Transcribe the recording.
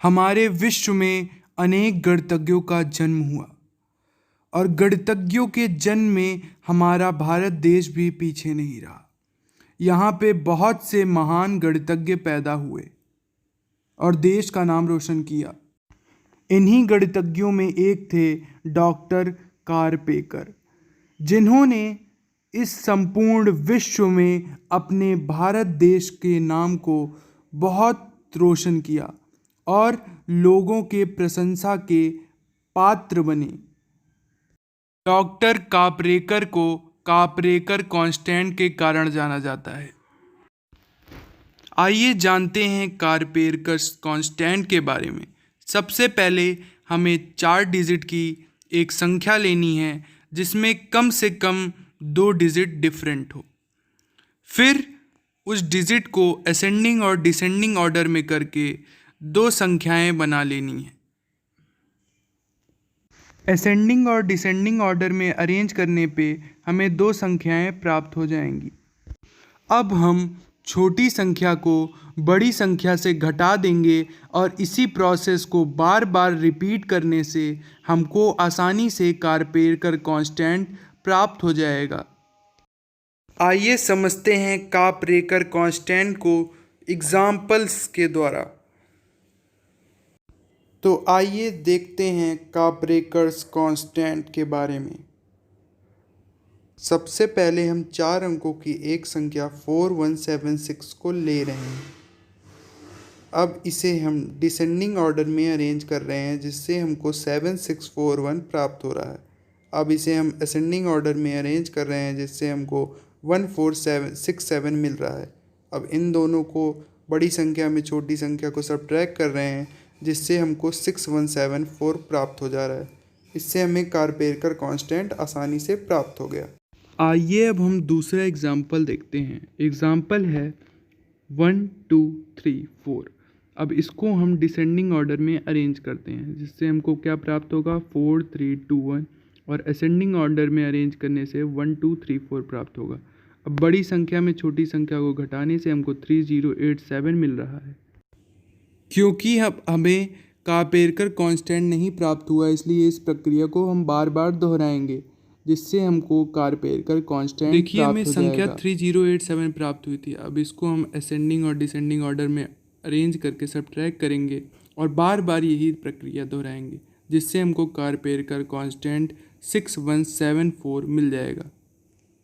हमारे विश्व में अनेक गणितज्ञों का जन्म हुआ और गणितज्ञों के जन्म में हमारा भारत देश भी पीछे नहीं रहा। यहाँ पे बहुत से महान गणितज्ञ पैदा हुए और देश का नाम रोशन किया। इन्हीं गणितज्ञों में एक थे डॉक्टर कारपेकर, जिन्होंने इस संपूर्ण विश्व में अपने भारत देश के नाम को बहुत रोशन किया और लोगों के प्रशंसा के पात्र बने। डॉक्टर कापरेकर को कापरेकर कांस्टेंट के कारण जाना जाता है। आइए जानते हैं कापरेकर कांस्टेंट के बारे में। सबसे पहले हमें 4 डिजिट की एक संख्या लेनी है जिसमें कम से कम 2 डिजिट डिफरेंट हो। फिर उस डिजिट को असेंडिंग और डिसेंडिंग ऑर्डर में करके 2 संख्याएं बना लेनी है। असेंडिंग और डिसेंडिंग ऑर्डर में अरेंज करने पे हमें 2 संख्याएं प्राप्त हो जाएंगी। अब हम छोटी संख्या को बड़ी संख्या से घटा देंगे और इसी प्रोसेस को बार बार रिपीट करने से हमको आसानी से कापरेकर कांस्टेंट प्राप्त हो जाएगा। आइए समझते हैं कापरेकर कांस्टेंट को एग्जाम्पल्स के द्वारा। तो आइए देखते हैं कापरेकर कांस्टेंट के बारे में। सबसे पहले हम 4 अंकों की एक संख्या 4176 को ले रहे हैं। अब इसे हम डिसेंडिंग ऑर्डर में अरेंज कर रहे हैं जिससे हमको 7641 प्राप्त हो रहा है। अब इसे हम असेंडिंग ऑर्डर में अरेंज कर रहे हैं जिससे हमको 14767 मिल रहा है। अब इन दोनों को बड़ी संख्या में छोटी संख्या को सब्ट्रैक्ट कर रहे हैं जिससे हमको 6174 प्राप्त हो जा रहा है। इससे हमें कापरेकर कांस्टेंट आसानी से प्राप्त हो गया। आइए अब हम दूसरा एग्जाम्पल देखते हैं। एग्जाम्पल है 1 2 3 4। अब इसको हम डिसेंडिंग ऑर्डर में अरेंज करते हैं जिससे हमको क्या प्राप्त होगा 4 3 2 1 और असेंडिंग ऑर्डर में अरेंज करने से 1 2 3 4 प्राप्त होगा। अब बड़ी संख्या में छोटी संख्या को घटाने से हमको 3087 मिल रहा है। क्योंकि हमें कापरेकर कांस्टेंट नहीं प्राप्त हुआ इसलिए इस प्रक्रिया को हम बार बार दोहराएंगे जिससे हमको कापरेकर कांस्टेंट देखिए हमें संख्या 3087 प्राप्त हुई थी। अब इसको हम असेंडिंग और डिसेंडिंग ऑर्डर में अरेंज करके सब्ट्रैक्ट करेंगे और बार बार यही प्रक्रिया दोहराएंगे जिससे हमको कापरेकर कांस्टेंट 6174 मिल जाएगा।